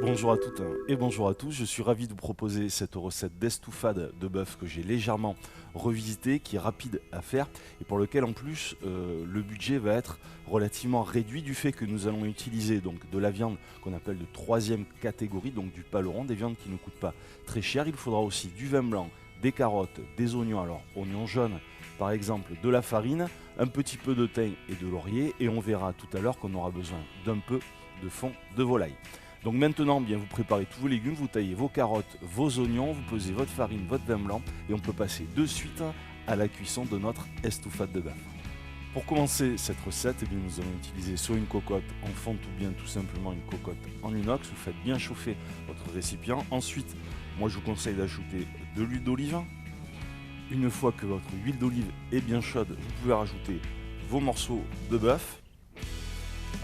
Bonjour à toutes et bonjour à tous, je suis ravi de vous proposer cette recette d'estouffade de bœuf que j'ai légèrement revisitée, qui est rapide à faire et pour lequel en plus le budget va être relativement réduit du fait que nous allons utiliser donc de la viande qu'on appelle de troisième catégorie, donc du paleron, des viandes qui ne coûtent pas très cher. Il faudra aussi du vin blanc, des carottes, des oignons, alors oignons jaunes par exemple, de la farine, un petit peu de thym et de laurier et on verra tout à l'heure qu'on aura besoin d'un peu de fond de volaille. Donc maintenant, bien vous préparez tous vos légumes, vous taillez vos carottes, vos oignons, vous posez votre farine, votre vin blanc et on peut passer de suite à la cuisson de notre estouffade de bœuf. Pour commencer cette recette, eh bien, nous allons utiliser soit une cocotte en fonte ou bien tout simplement une cocotte en inox. Vous faites bien chauffer votre récipient. Ensuite, moi je vous conseille d'ajouter de l'huile d'olive. Une fois que votre huile d'olive est bien chaude, vous pouvez rajouter vos morceaux de bœuf.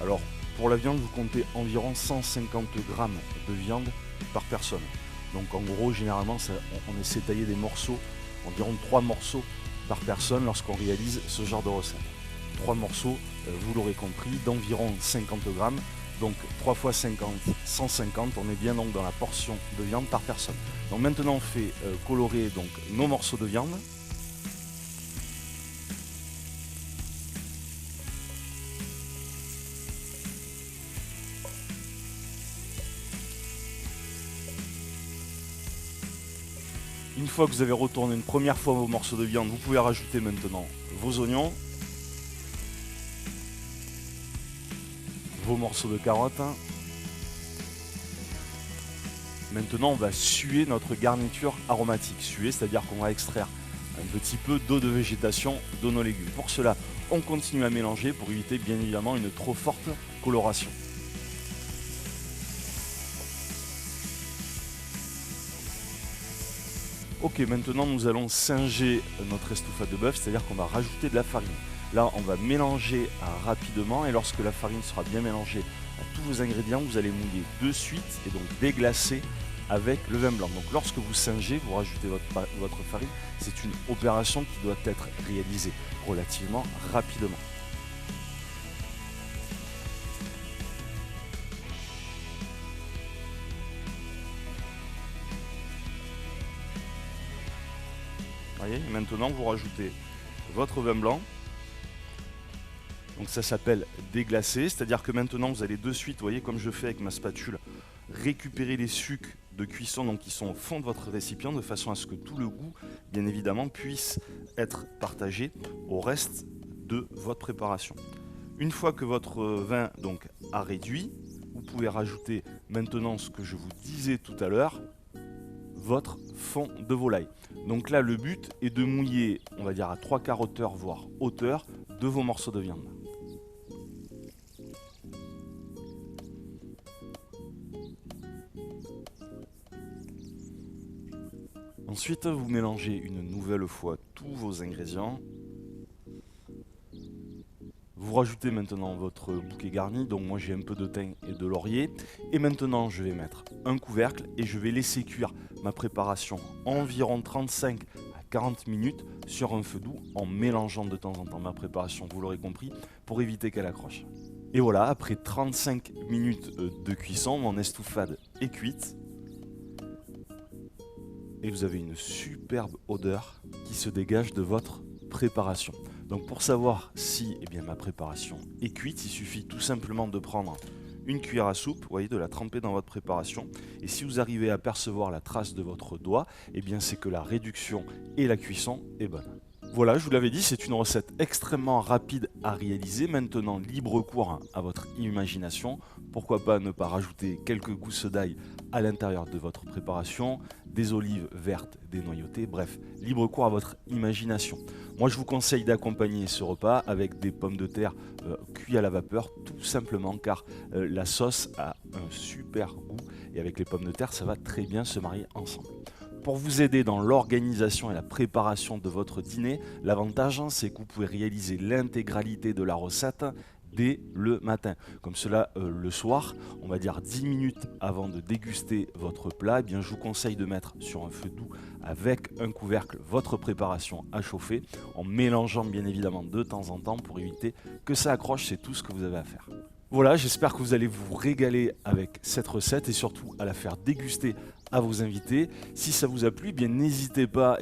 Alors, pour la viande, vous comptez environ 150 grammes de viande par personne. Donc en gros, généralement, on essaie de tailler des morceaux, environ 3 morceaux par personne lorsqu'on réalise ce genre de recette. 3 morceaux, vous l'aurez compris, d'environ 50 grammes. Donc 3 fois 50, 150, on est bien donc dans la portion de viande par personne. Donc maintenant on fait colorer donc nos morceaux de viande. Une fois que vous avez retourné une première fois vos morceaux de viande, vous pouvez rajouter maintenant vos oignons, vos morceaux de carottes. Maintenant, on va suer notre garniture aromatique. Suer, c'est-à-dire qu'on va extraire un petit peu d'eau de végétation de nos légumes. Pour cela, on continue à mélanger pour éviter bien évidemment une trop forte coloration. Ok, maintenant nous allons singer notre estouffade de bœuf, c'est-à-dire qu'on va rajouter de la farine. Là, on va mélanger rapidement et lorsque la farine sera bien mélangée à tous vos ingrédients, vous allez mouiller de suite et donc déglacer avec le vin blanc. Donc lorsque vous singez, vous rajoutez votre farine, c'est une opération qui doit être réalisée relativement rapidement. Voyez, maintenant vous rajoutez votre vin blanc. Donc ça s'appelle déglacer, c'est-à-dire que maintenant vous allez de suite, vous voyez comme je fais avec ma spatule, récupérer les sucs de cuisson donc qui sont au fond de votre récipient de façon à ce que tout le goût, bien évidemment, puisse être partagé au reste de votre préparation. Une fois que votre vin donc a réduit, vous pouvez rajouter maintenant ce que je vous disais tout à l'heure, votre fond de volaille. Donc là, le but est de mouiller, on va dire à 3/4 hauteur, voire hauteur, de vos morceaux de viande. Ensuite, vous mélangez une nouvelle fois tous vos ingrédients. Vous rajoutez maintenant votre bouquet garni, donc moi j'ai un peu de thym et de laurier. Et maintenant je vais mettre un couvercle et je vais laisser cuire ma préparation environ 35 à 40 minutes sur un feu doux en mélangeant de temps en temps ma préparation, vous l'aurez compris, pour éviter qu'elle accroche. Et voilà, après 35 minutes de cuisson, mon estouffade est cuite. Et vous avez une superbe odeur qui se dégage de votre préparation. Donc pour savoir si ma préparation est cuite, il suffit tout simplement de prendre une cuillère à soupe, vous voyez, de la tremper dans votre préparation. Et si vous arrivez à percevoir la trace de votre doigt, c'est que la réduction et la cuisson est bonne. Voilà, je vous l'avais dit, c'est une recette extrêmement rapide à réaliser. Maintenant, libre cours à votre imagination. Pourquoi pas ne pas rajouter quelques gousses d'ail à l'intérieur de votre préparation, des olives vertes, des noyautées, bref, libre cours à votre imagination. Moi, je vous conseille d'accompagner ce repas avec des pommes de terre cuites à la vapeur, tout simplement car la sauce a un super goût et avec les pommes de terre, ça va très bien se marier ensemble. Pour vous aider dans l'organisation et la préparation de votre dîner, l'avantage c'est que vous pouvez réaliser l'intégralité de la recette dès le matin. Comme cela, le soir, on va dire 10 minutes avant de déguster votre plat, je vous conseille de mettre sur un feu doux avec un couvercle votre préparation à chauffer, en mélangeant bien évidemment de temps en temps pour éviter que ça accroche, c'est tout ce que vous avez à faire. Voilà, j'espère que vous allez vous régaler avec cette recette et surtout à la faire déguster à vos invités. Si ça vous a plu, n'hésitez pas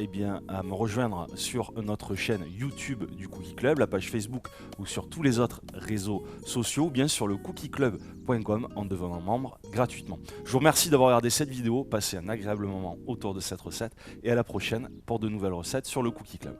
à me rejoindre sur notre chaîne YouTube du Cookie Club, la page Facebook ou sur tous les autres réseaux sociaux, ou bien sur le cookieclub.com en devenant membre gratuitement. Je vous remercie d'avoir regardé cette vidéo, passez un agréable moment autour de cette recette et à la prochaine pour de nouvelles recettes sur le Cookie Club.